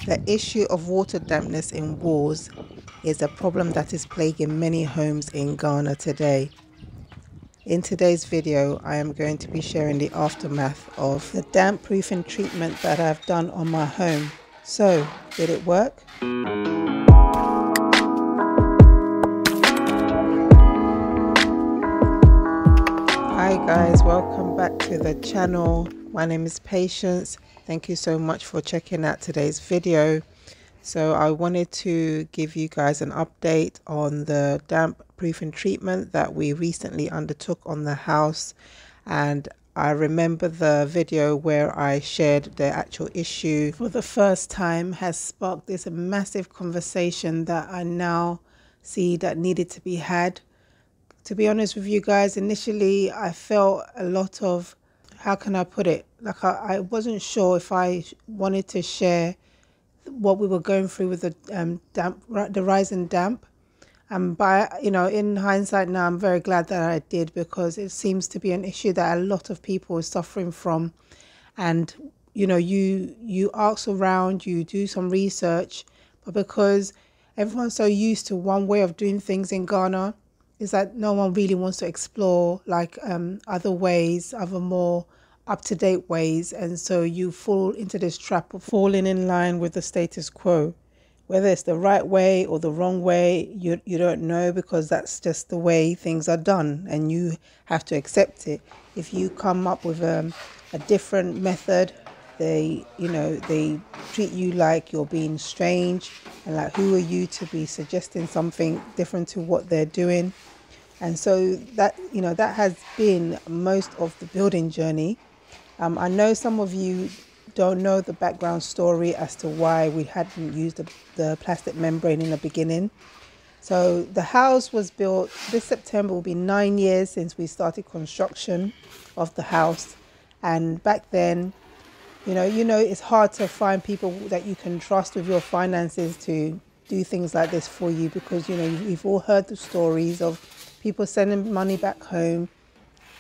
The issue of water dampness in walls is a problem that is plaguing many homes in Ghana today. In today's video, I am going to be sharing the aftermath of the damp proofing treatment that I've done on my home. So, did it work? Hi guys, welcome back to the channel. My name is Patience. Thank you so much for checking out today's video. So I wanted to give you guys an update on the damp proofing treatment that we recently undertook on the house. And I remember the video where I shared the actual issue for the first time has sparked this massive conversation that I now see that needed to be had. To be honest with you guys, initially I felt a lot of, how can I put it? Like I wasn't sure if I wanted to share what we were going through with the rise in damp. But in hindsight now, I'm very glad that I did, because it seems to be an issue that a lot of people are suffering from. And you ask around, you do some research, but because everyone's so used to one way of doing things in Ghana, is that no one really wants to explore like other ways, other more up-to-date ways, and so you fall into this trap of falling in line with the status quo. Whether it's the right way or the wrong way, you don't know, because that's just the way things are done and you have to accept it. If you come up with a different method, they treat you like you're being strange, and like, who are you to be suggesting something different to what they're doing? And so that that has been most of the building journey. I know some of you don't know the background story as to why we hadn't used the plastic membrane in the beginning. So the house was built, this September will be 9 years since we started construction of the house. And back then, it's hard to find people that you can trust with your finances to do things like this for you, because you've all heard the stories of people sending money back home,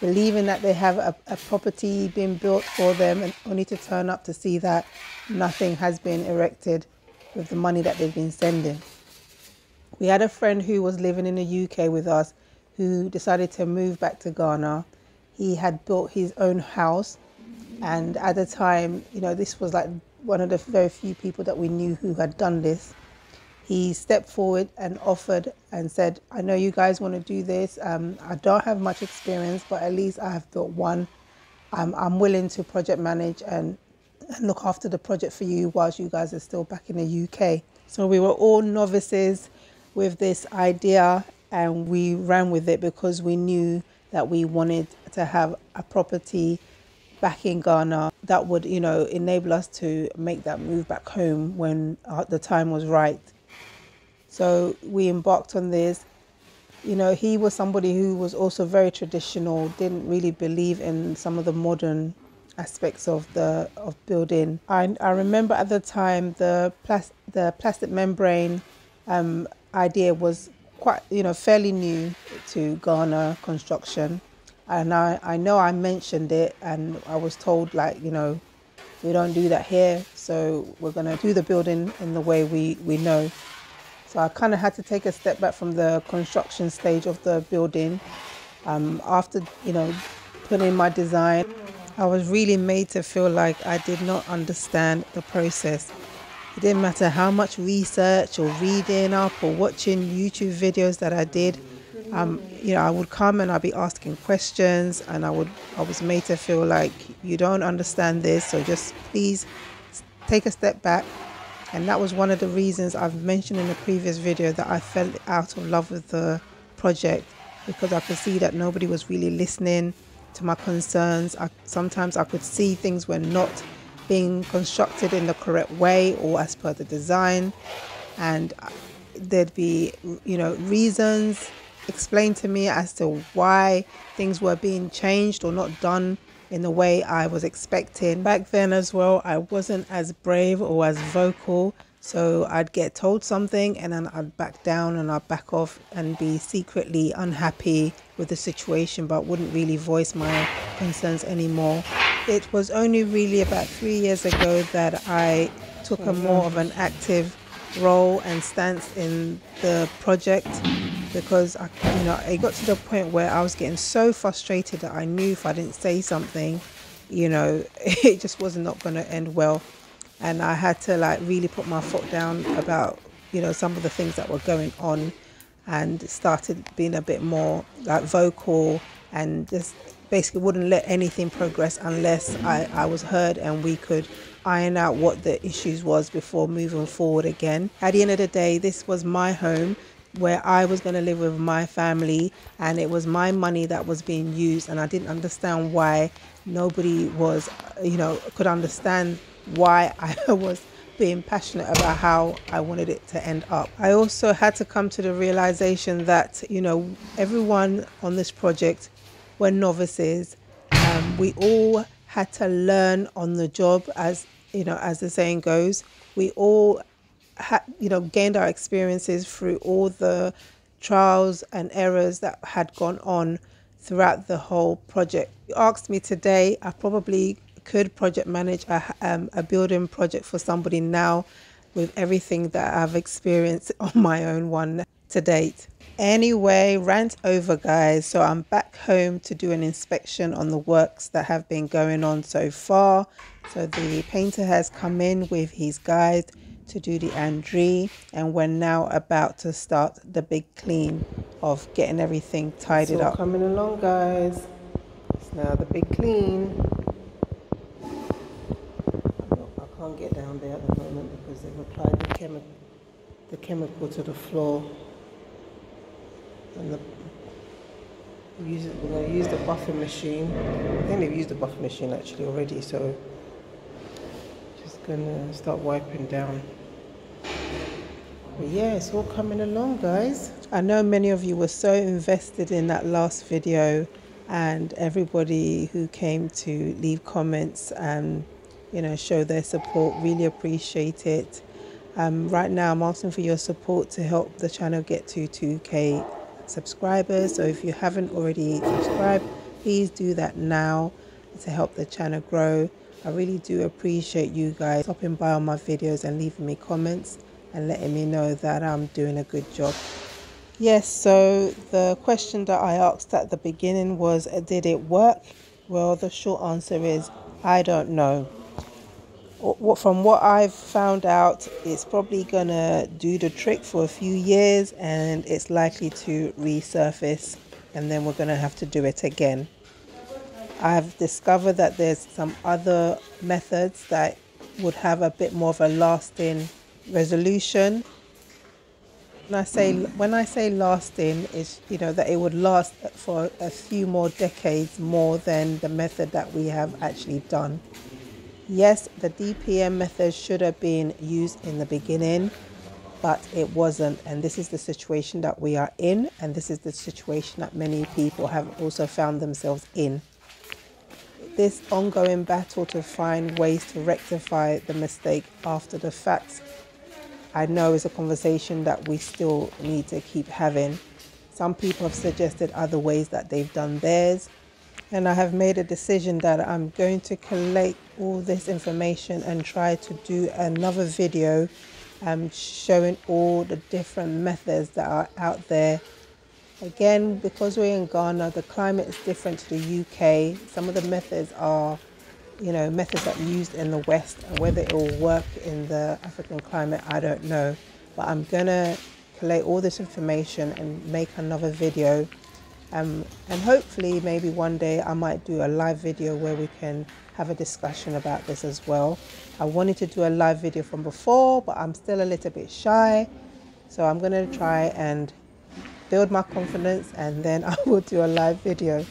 believing that they have a property being built for them, and only to turn up to see that nothing has been erected with the money that they've been sending. We had a friend who was living in the UK with us who decided to move back to Ghana. He had built his own house, and at the time, this was like one of the very few people that we knew who had done this. He stepped forward and offered and said, I know you guys want to do this. I don't have much experience, but at least I have built one. I'm willing to project manage and look after the project for you whilst you guys are still back in the UK. So we were all novices with this idea, and we ran with it because we knew that we wanted to have a property back in Ghana that would, enable us to make that move back home when the time was right. So we embarked on this. He was somebody who was also very traditional, didn't really believe in some of the modern aspects of building. I remember at the time the plastic membrane idea was quite, fairly new to Ghana construction. And I know I mentioned it, and I was told, like, we don't do that here, so we're going to do the building in the way we know. So I kind of had to take a step back from the construction stage of the building. After, putting in my design, I was really made to feel like I did not understand the process. It didn't matter how much research or reading up or watching YouTube videos that I did. I would come and I'd be asking questions, and I was made to feel like, you don't understand this, so just please take a step back. And that was one of the reasons I've mentioned in the previous video that I fell out of love with the project, because I could see that nobody was really listening to my concerns. Sometimes I could see things were not being constructed in the correct way or as per the design, and there'd be reasons explained to me as to why things were being changed or not done in the way I was expecting. Back then as well, I wasn't as brave or as vocal, so I'd get told something and then I'd back down and I'd back off and be secretly unhappy with the situation, but wouldn't really voice my concerns anymore. It was only really about 3 years ago that I took a more of an active role and stance in the project, because it got to the point where I was getting so frustrated that I knew if I didn't say something, it just was not going to end well. And I had to like really put my foot down about some of the things that were going on, and started being a bit more like vocal, and just basically wouldn't let anything progress unless I was heard and we could iron out what the issues was before moving forward again. At the end of the day, this was my home where I was going to live with my family, and it was my money that was being used, and I didn't understand why nobody was could understand why I was being passionate about how I wanted it to end up. I also had to come to the realization that everyone on this project were novices. We all had to learn on the job, as the saying goes. We all had gained our experiences through all the trials and errors that had gone on throughout the whole project. You asked me today, I probably could project manage a building project for somebody now, with everything that I've experienced on my own one to date. Anyway, rant over, guys. So I'm back home to do an inspection on the works that have been going on so far. So the painter has come in with his guys to do the Andri, and we're now about to start the big clean of getting everything tidied up. Coming along, guys. It's now the big clean. I can't get down there at the moment because they've applied the chemical to the floor. And we're going to use the buffing machine. I think they've used the buffing machine actually already, so just going to start wiping down. But yeah, it's all coming along, guys. I know many of you were so invested in that last video, and everybody who came to leave comments and show their support, really appreciate it. Right now I'm asking for your support to help the channel get to 2K subscribers. So if you haven't already subscribed, please do that now to help the channel grow. I really do appreciate you guys stopping by on my videos and leaving me comments and letting me know that I'm doing a good job. Yes, so the question that I asked at the beginning was, did it work? Well, the short answer is I don't know. From what I've found out, it's probably gonna do the trick for a few years, and it's likely to resurface, and then we're gonna have to do it again. I've discovered that there's some other methods that would have a bit more of a lasting resolution. When I say lasting, is that it would last for a few more decades more than the method that we have actually done. Yes, the DPM method should have been used in the beginning, but it wasn't. And this is the situation that we are in. And this is the situation that many people have also found themselves in. This ongoing battle to find ways to rectify the mistake after the fact, I know is a conversation that we still need to keep having. Some people have suggested other ways that they've done theirs. And I have made a decision that I'm going to collate all this information and try to do another video showing all the different methods that are out there. Again, because we're in Ghana, the climate is different to the UK. Some of the methods are, methods that are used in the West, and whether it will work in the African climate, I don't know. But I'm going to collate all this information and make another video. And hopefully maybe one day I might do a live video where we can have a discussion about this as well. I wanted to do a live video from before, but I'm still a little bit shy. So I'm going to try and build my confidence, and then I will do a live video.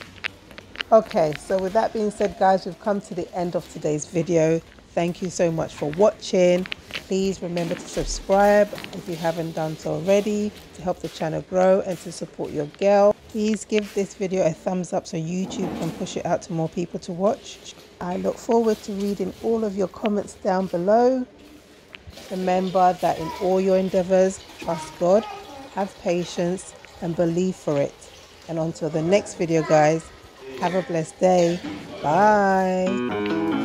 Okay, so with that being said, guys, we've come to the end of today's video. Thank you so much for watching. Please remember to subscribe if you haven't done so already, to help the channel grow and to support your girl. Please give this video a thumbs up so YouTube can push it out to more people to watch. I look forward to reading all of your comments down below. Remember that in all your endeavors, trust God, have patience and believe for it. And until the next video, guys, have a blessed day. Bye.